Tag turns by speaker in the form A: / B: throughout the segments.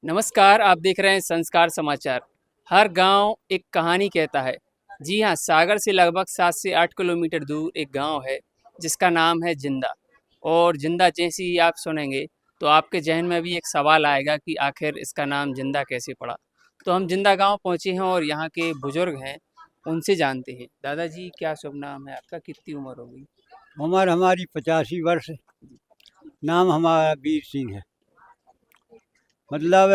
A: नमस्कार, आप देख रहे हैं संस्कार समाचार। हर गांव एक कहानी कहता है। जी हाँ, सागर से लगभग 7 से 8 किलोमीटर दूर एक गांव है जिसका नाम है जिंदा। और जिंदा जैसे ही आप सुनेंगे तो आपके जहन में भी एक सवाल आएगा कि आखिर इसका नाम जिंदा कैसे पड़ा। तो हम जिंदा गांव पहुंचे हैं और यहाँ के बुजुर्ग हैं, उनसे जानते हैं। दादाजी, क्या शुभ नाम है आपका? कितनी उम्र होगी?
B: उम्र हमारी 85 वर्ष। नाम हमारा वीर सिंह है। मतलब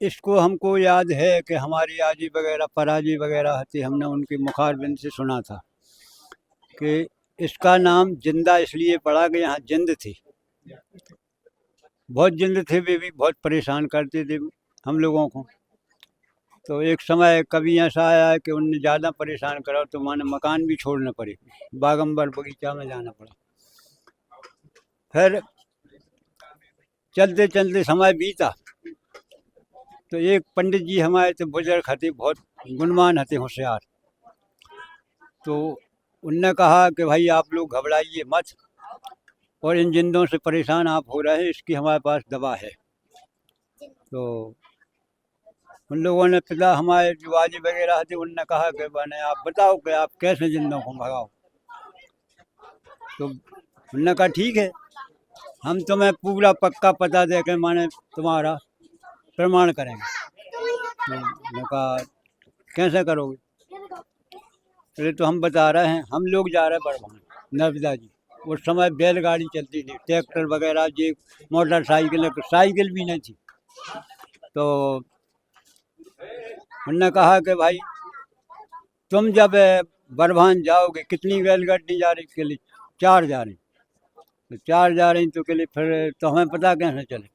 B: इसको हमको याद है कि हमारी आजी वगैरह पराजी वगैरह थी, हमने उनके मुखारबिंद से सुना था कि इसका नाम जिंदा इसलिए पड़ा कि यहाँ जिंद थी, बहुत जिंद थे, वे भी बहुत परेशान करते थे हम लोगों को। तो एक समय कभी ऐसा आया है कि उनने ज़्यादा परेशान करा तो माने मकान भी छोड़ना पड़े, बागंबर बगीचा में जाना पड़ा। फिर चलते चलते समय बीता तो एक पंडित जी हमारे थे, बुजुर्ग थे, बहुत गुणवान थे, होशियार। तो उनने कहा कि भाई आप लोग घबराइए मत और इन जिंदों से परेशान आप हो रहे हैं, इसकी हमारे पास दवा है। तो उन लोगों ने पिता हमारे जो आजी वगैरह थे उनने कहा कि मैंने आप बताओ कि आप कैसे जिंदों को भगाओ। तो उनने कहा ठीक है, हम तुम्हें पूरा पक्का पता दे के माने तुम्हारा प्रमाण करेंगे। तो उन्होंने कहा कैसे करोगे? अरे तो हम बता रहे हैं, हम लोग जा रहे हैं बड़भान नर्मदा जी। उस समय बैलगाड़ी चलती थी, ट्रैक्टर वगैरह, ये मोटरसाइकिल, साइकिल भी नहीं थी। तो उन्होंने कहा कि भाई तुम जब बड़भान जाओगे, कितनी बैलगाड़ी जा रही? के लिए 4 जा रही। तो 4 जा रही तो के लिए फिर तो हमें पता कैसे चले?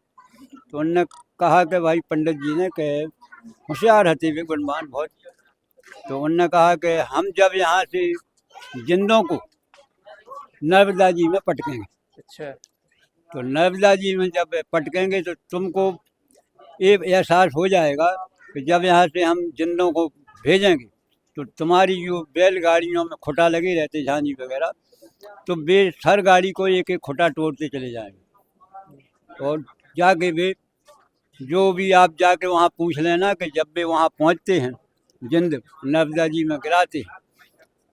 B: तो उनने कहा कि भाई पंडित जी ने कि होशियार हती भी गुणवान बहुत। तो उनने कहा कि हम जब यहाँ से जिंदों को नर्मदा जी में पटकेंगे,
A: अच्छा।
B: तो नर्मदा जी में जब पटकेंगे तो तुमको ये एहसास हो जाएगा कि जब यहाँ से हम जिंदों को भेजेंगे तो तुम्हारी जो बैलगाड़ियों में खुटा लगे रहते झांझी वगैरह, तो वे हर गाड़ी को एक एक खुटा तोड़ते चले जाएंगे। और जाके वे जो भी आप जाके वहाँ पूछ लेना कि जब वे वहाँ पहुँचते हैं, जिंद नर्मदा जी में गिराते हैं,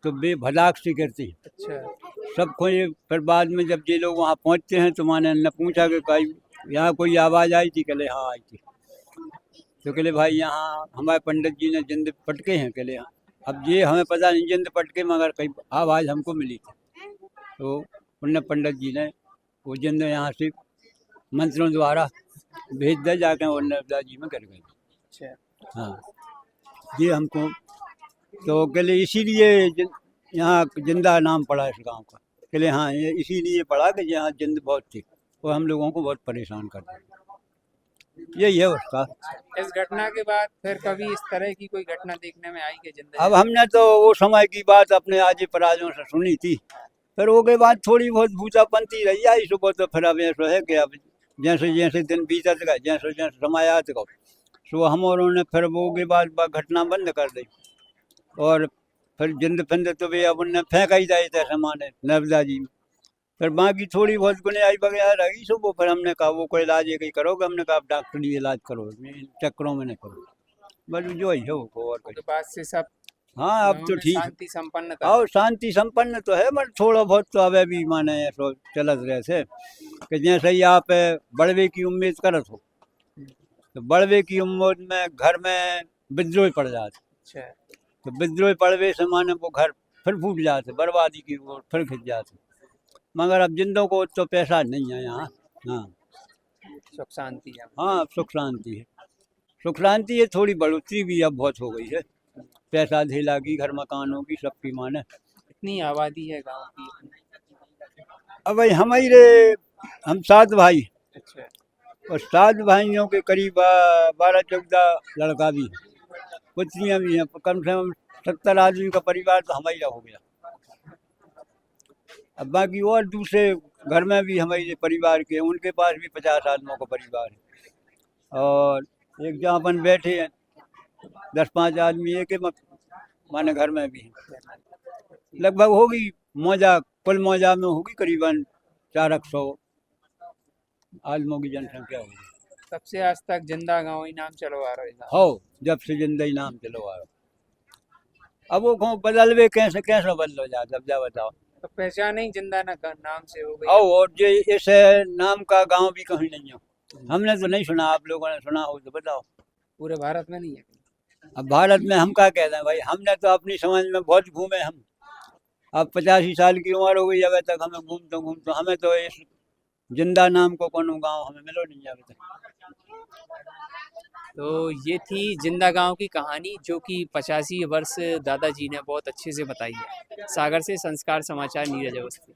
B: तो वे भलाक से गिरते हैं।
A: अच्छा।
B: सबको ये फिर बाद में जब ये लोग वहाँ पहुँचते हैं तो मैंने न पूछा कि भाई यहाँ कोई आवाज़ आई थी? कहले हाँ आई थी। तो कहले भाई यहाँ हमारे पंडित जी ने जिंद पटके हैं? कहले हाँ। अब ये हमें पता नहीं जिंद पटके, मगर कई आवाज़ हमको मिली थी। तो उनने पंडित जी ने वो जिंद यहाँ से मंत्रों द्वारा भेज दे, जाके वो नर्मदा जी में गिर गई।
A: अच्छा।
B: हाँ, ये हमको तो कहले इसीलिए यहाँ जिंदा नाम पड़ा इस गांव का। कहले हाँ, ये इसीलिए पड़ा कि यहाँ जिंद बहुत थी और हम लोगों को बहुत परेशान करते थे। यही है उसका।
A: इस घटना के बाद फिर कभी इस तरह की कोई घटना देखने में आई कि जिंदा
B: अब हमने तो वो समय की बात अपने आजी पराजों से सुनी थी, फिर वो के बाद थोड़ी बहुत भूतापंती रही आई सुबह। तो फिर अब ऐसा है कि अब जैसे जैसे दिन बीतत गए, जैसे जैसे समय आत गो, सो हम और उन्होंने फिर वो के बाद घटना बंद कर दी। और फिर जिंद फिंद तो वे अब उनने फेंका ही जाए थे माने नर्मदा जी में। फिर बाकी थोड़ी बहुत गुनाही वगैरह रही सो वो फिर हमने कहा वो कोई इलाज ये कहीं करोगे? हमने कहा आप डॉक्टरी इलाज करो, इन चक्करों में नहीं करो। बस जो ही है वो और कुछ।
A: के बाद से सब
B: हाँ, अब
A: गाँव
B: तो
A: में
B: ठीक है।
A: शांति संपन्न था।
B: और शांति संपन्न तो है, मगर थोड़ा बहुत तो अबे भी माने ऐसो चलत रहे थे कि जैसे ही आप बड़वे की उम्मीद करत हो, तो बड़वे की उम्मीद में घर में विद्रोह पड़ जाते।
A: अच्छा।
B: तो विद्रोह पड़वे से माने वो घर फिर फूट जाते, बर्बादी की ओर फिर खिंच जाते। मगर अब जिंदों को तो पैसा नहीं है यहाँ। हाँ।
A: सुख शांति है।
B: हाँ, अब सुख शांति है। सुख शांति है, थोड़ी बढ़ोतरी भी अब बहुत हो गई है। पैसा धेला की, घर मकानों की, सबकी माने।
A: इतनी आबादी है गांव की।
B: अब भाई हमारे हम 7 भाई,
A: अच्छा।
B: और 7 भाइयों के करीब 12-14 लड़का भी हैं, पुत्रियाँ भी हैं। कम से कम 70 आदमी का परिवार तो हमारा हो गया। अब बाकी और दूसरे घर में भी हमारे परिवार के, उनके पास भी 50 आदमियों का परिवार है। और एक जहाँ अपन बैठे हैं 10-5 आदमी एक ही माने घर में भी हैं। लगभग होगी मौजा, कुल मौजा में होगी करीबन 400 आदमियों की जनसंख्या होगी।
A: तब से आज तक जिंदा गांव ही नाम चलो आ रहा है।
B: हो जब से जिंदगी नाम चलो आ अब वो कहो बदलवे कैसे कैसे बदलो जाता अब जा बताओ।
A: तो पहचान ही जिंदा ना का नाम से हो गई।
B: आओ और जो इस नाम का गांव भी कहीं नहीं हो। हमने तो नहीं सुना, आप लोगों ने सुना हो तो बताओ।
A: पूरे भारत में नहीं है।
B: अब भारत में हम क्या कहते हैं भाई, हमने तो अपनी समझ में बहुत घूमे हम। अब 85 साल की उम्र हो गई, अभी तक हमें घूमते हमें तो इस जिंदा नाम को कोनो गांव हमें मिलो नहीं अभी तक।
A: तो ये थी जिंदा गांव की कहानी, जो कि 85 वर्ष दादाजी ने बहुत अच्छे से बताई है। सागर से संस्कार समाचार, नीरज अवस्थी।